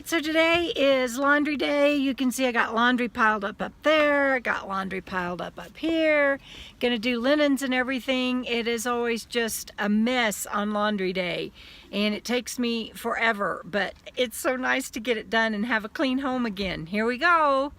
Alright, so today is laundry day. You can see I got laundry piled up there. I got laundry piled up here. Gonna do linens and everything. It is always just a mess on laundry day. And it takes me forever. But it's so nice to get it done and have a clean home again. Here we go.